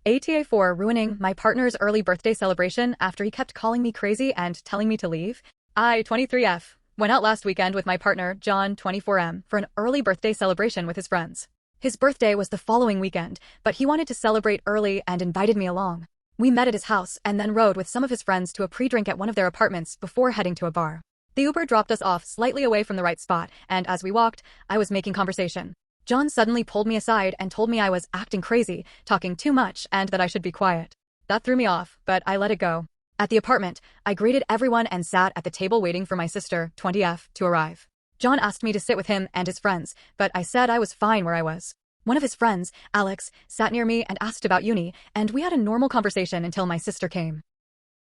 ATA for ruining my partner's early birthday celebration after he kept calling me crazy and telling me to leave. I, 23F, went out last weekend with my partner, John, 24M, for an early birthday celebration with his friends. His birthday was the following weekend, but he wanted to celebrate early and invited me along. We met at his house and then rode with some of his friends to a pre-drink at one of their apartments before heading to a bar. The Uber dropped us off slightly away from the right spot, and as we walked, I was making conversation. John suddenly pulled me aside and told me I was acting crazy, talking too much, and that I should be quiet. That threw me off, but I let it go. At the apartment, I greeted everyone and sat at the table waiting for my sister, 20F, to arrive. John asked me to sit with him and his friends, but I said I was fine where I was. One of his friends, Alex, sat near me and asked about uni, and we had a normal conversation until my sister came.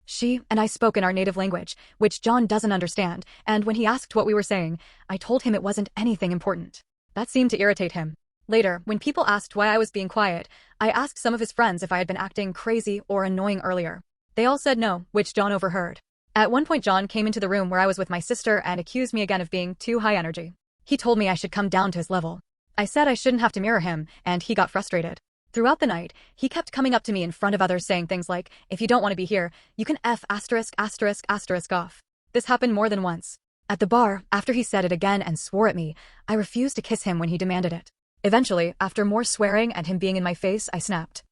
She and I spoke in our native language, which John doesn't understand, and when he asked what we were saying, I told him it wasn't anything important. That seemed to irritate him. Later, when people asked why I was being quiet, I asked some of his friends if I had been acting crazy or annoying earlier. They all said no, which John overheard. At one point, John came into the room where I was with my sister and accused me again of being too high energy. He told me I should come down to his level. I said I shouldn't have to mirror him, and he got frustrated. Throughout the night, he kept coming up to me in front of others saying things like, "If you don't want to be here, you can F*** off." This happened more than once. At the bar, after he said it again and swore at me, I refused to kiss him when he demanded it. Eventually, after more swearing and him being in my face, I snapped.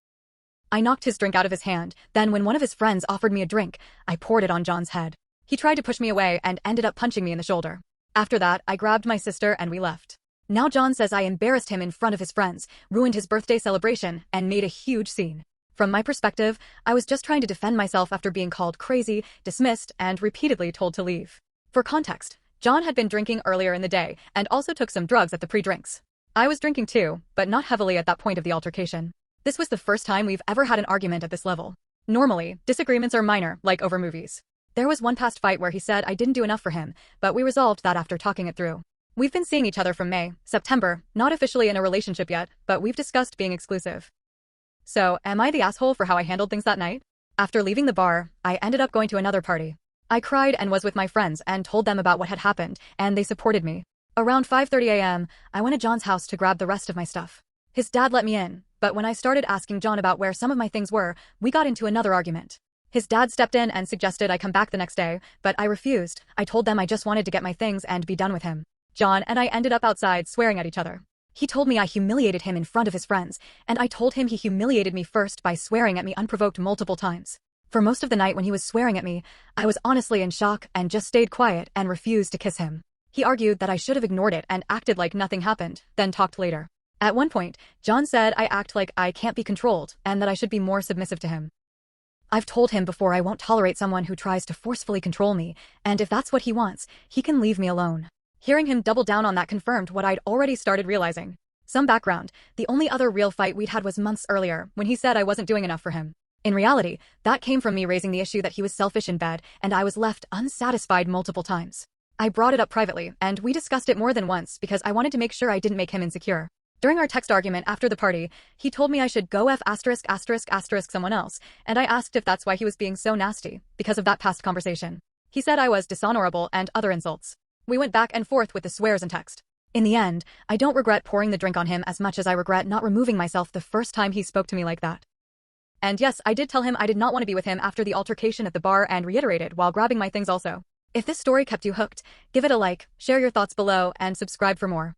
I knocked his drink out of his hand, then when one of his friends offered me a drink, I poured it on John's head. He tried to push me away and ended up punching me in the shoulder. After that, I grabbed my sister and we left. Now John says I embarrassed him in front of his friends, ruined his birthday celebration, and made a huge scene. From my perspective, I was just trying to defend myself after being called crazy, dismissed, and repeatedly told to leave. For context, John had been drinking earlier in the day and also took some drugs at the pre-drinks. I was drinking too, but not heavily at that point of the altercation. This was the first time we've ever had an argument at this level. Normally, disagreements are minor, like over movies. There was one past fight where he said I didn't do enough for him, but we resolved that after talking it through. We've been seeing each other from May, September, not officially in a relationship yet, but we've discussed being exclusive. So, am I the asshole for how I handled things that night? After leaving the bar, I ended up going to another party. I cried and was with my friends and told them about what had happened, and they supported me. Around 5:30 a.m., I went to John's house to grab the rest of my stuff. His dad let me in, but when I started asking John about where some of my things were, we got into another argument. His dad stepped in and suggested I come back the next day, but I refused. I told them I just wanted to get my things and be done with him. John and I ended up outside swearing at each other. He told me I humiliated him in front of his friends, and I told him he humiliated me first by swearing at me unprovoked multiple times. For most of the night when he was swearing at me, I was honestly in shock and just stayed quiet and refused to kiss him. He argued that I should have ignored it and acted like nothing happened, then talked later. At one point, John said I act like I can't be controlled and that I should be more submissive to him. I've told him before I won't tolerate someone who tries to forcefully control me, and if that's what he wants, he can leave me alone. Hearing him double down on that confirmed what I'd already started realizing. Some background, the only other real fight we'd had was months earlier, when he said I wasn't doing enough for him. In reality, that came from me raising the issue that he was selfish in bed, and I was left unsatisfied multiple times. I brought it up privately, and we discussed it more than once because I wanted to make sure I didn't make him insecure. During our text argument after the party, he told me I should go F*** someone else, and I asked if that's why he was being so nasty, because of that past conversation. He said I was dishonorable and other insults. We went back and forth with the swears and text. In the end, I don't regret pouring the drink on him as much as I regret not removing myself the first time he spoke to me like that. And yes, I did tell him I did not want to be with him after the altercation at the bar and reiterated while grabbing my things also. If this story kept you hooked, give it a like, share your thoughts below, and subscribe for more.